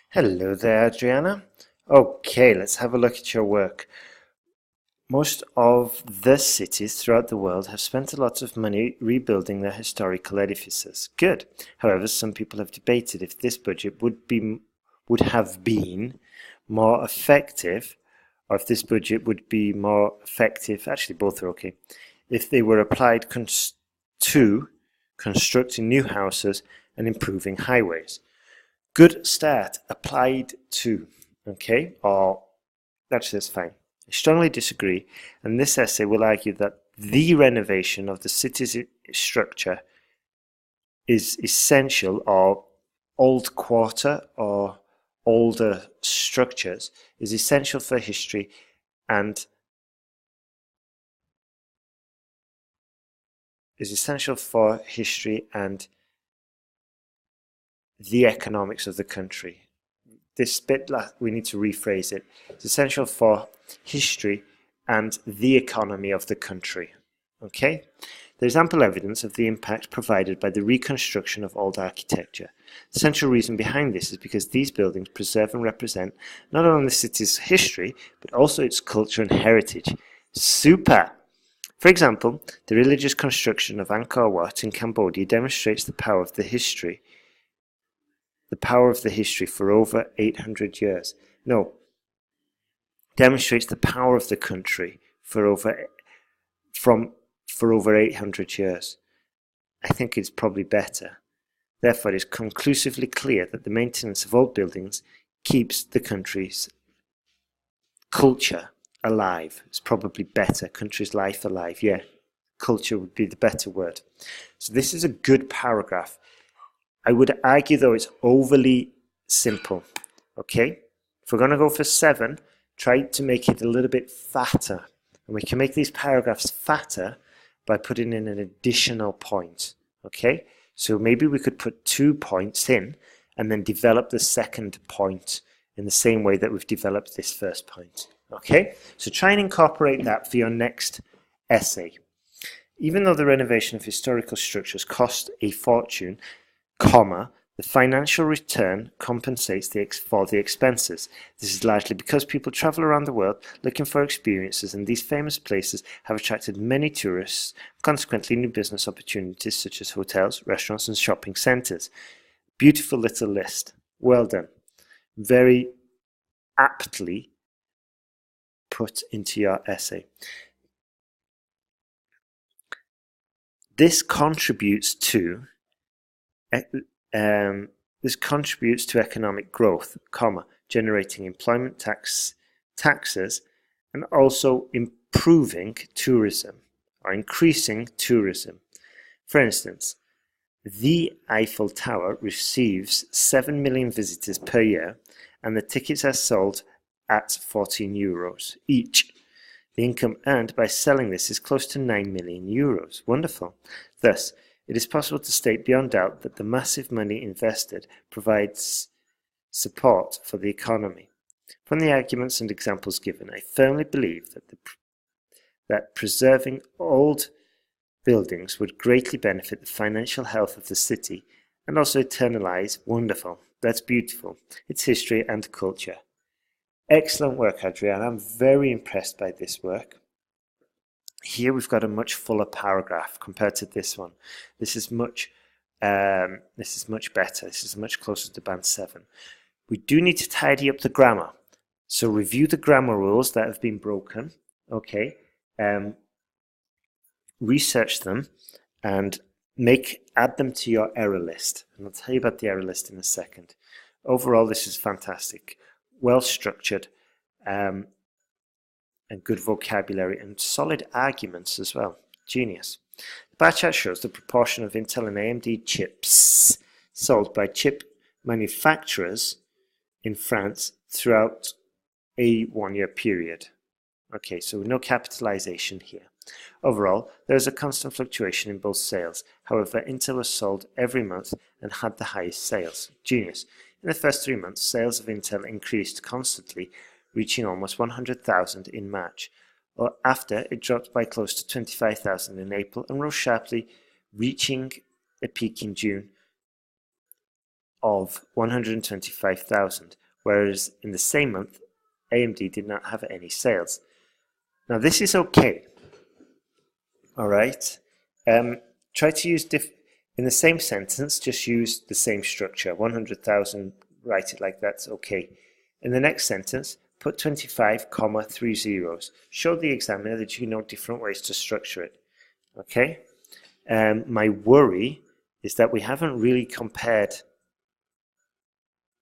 Hello there, Adriana. Okay, let's have a look at your work. Most of the cities throughout the world have spent a lot of money rebuilding their historical edifices. Good. However, some people have debated if this budget would have been more effective, or if this budget would be more effective, actually both are okay, if they were applied to constructing new houses and improving highways. Good start, applied to, okay, or actually that's fine. I strongly disagree, and this essay will argue that the renovation of the city's structure is essential, or old quarter or older structures is essential for history and the economics of the country. This bit, we need to rephrase it. It's essential for history and the economy of the country. Okay? There's ample evidence of the impact provided by the reconstruction of old architecture. The central reason behind this is because these buildings preserve and represent not only the city's history, but also its culture and heritage. Super! For example, the religious construction of Angkor Wat in Cambodia demonstrates the power of the history for over 800 years. No, demonstrates the power of the country for over 800 years. I think it's probably better. Therefore, it is conclusively clear that the maintenance of old buildings keeps the country's culture alive. It's probably better. Country's life alive. Yeah, culture would be the better word. So this is a good paragraph. I would argue, though, it's overly simple. Okay? If we're going to go for 7, try to make it a little bit fatter. And we can make these paragraphs fatter by putting in an additional point. Okay? So maybe we could put 2 points in and then develop the second point in the same way that we've developed this first point. Okay? So try and incorporate that for your next essay. Even though the renovation of historical structures cost a fortune, the financial return compensates for the expenses. This is largely because people travel around the world looking for experiences, and these famous places have attracted many tourists, consequently new business opportunities such as hotels, restaurants and shopping centres. Beautiful little list. Well done. Very aptly put into your essay. This contributes to economic growth, generating employment taxes, and also improving tourism or increasing tourism. For instance, the Eiffel Tower receives 7 million visitors per year, and the tickets are sold at €14 each. The income earned by selling this is close to €9 million. Wonderful. Thus, it is possible to state beyond doubt that the massive money invested provides support for the economy. From the arguments and examples given, I firmly believe that preserving old buildings would greatly benefit the financial health of the city and also eternalize wonderful, that's beautiful, its history and culture. Excellent work, Adriana. I'm very impressed by this work. Here we've got a much fuller paragraph compared to this one. This is much better. This is much closer to band 7. We do need to tidy up the grammar. So review the grammar rules that have been broken. Okay. Research them and add them to your error list. And I'll tell you about the error list in a second. Overall, this is fantastic. Well structured. And good vocabulary and solid arguments as well. Genius. The bar chart shows the proportion of Intel and AMD chips sold by chip manufacturers in France throughout a 1-year period. Okay, so no capitalization here. Overall, there is a constant fluctuation in both sales. However, Intel was sold every month and had the highest sales. Genius. In the first 3 months, sales of Intel increased constantly, reaching almost 100,000 in March. After, it dropped by close to 25,000 in April and rose sharply, reaching a peak in June of 125,000, whereas in the same month, AMD did not have any sales. Now this is okay, all right? Try to use, in the same sentence, just use the same structure. 100,000, write it like that's okay. In the next sentence, put 25, comma, 3 zeros. Show the examiner that you know different ways to structure it, okay? My worry is that we haven't really compared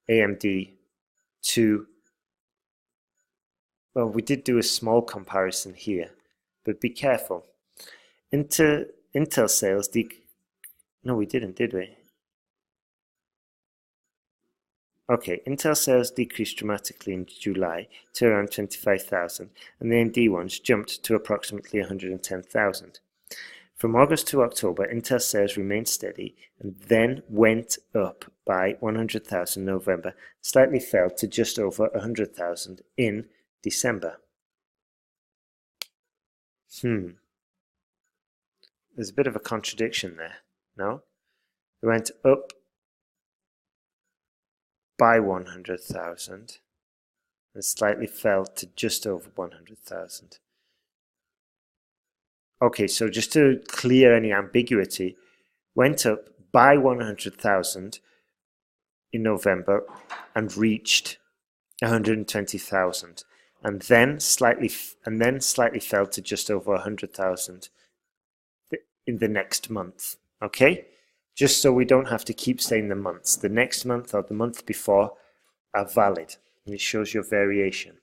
AMD to, well, we did do a small comparison here, but be careful. Intel sales, no, we didn't, did we? Okay, Intel sales decreased dramatically in July to around 25,000, and the AMD ones jumped to approximately 110,000. From August to October, Intel sales remained steady and then went up by 100,000 in November, slightly fell to just over 100,000 in December. There's a bit of a contradiction there, no? It went up by 100,000 and slightly fell to just over 100,000. Okay, so just to clear any ambiguity, went up by 100,000 in November and reached 120,000, and then slightly fell to just over 100,000 in the next month. Okay, just so we don't have to keep saying the months. The next month or the month before are valid, and it shows your variation.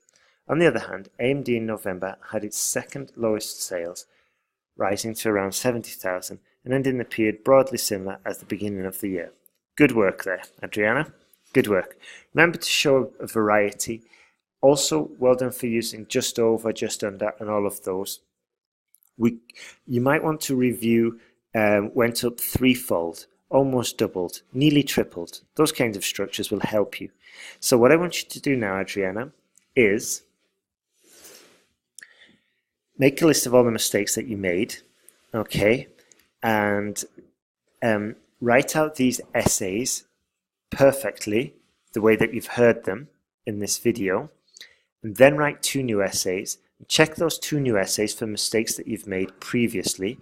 On the other hand, AMD in November had its second lowest sales, rising to around 70,000 and ending the period broadly similar as the beginning of the year. Good work there, Adriana. Good work. Remember to show a variety. Also, well done for using just over, just under, and all of those. You might want to review went up threefold, almost doubled, nearly tripled. Those kinds of structures will help you. So what I want you to do now, Adriana, is make a list of all the mistakes that you made, okay, and write out these essays perfectly, the way that you've heard them in this video, and then write 2 new essays. Check those 2 new essays for mistakes that you've made previously.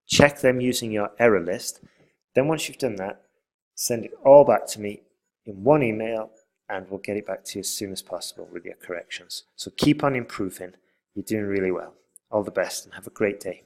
Check them using your error list. Then once you've done that, send it all back to me in one email, and we'll get it back to you as soon as possible with your corrections. So keep on improving. You're doing really well. All the best and have a great day.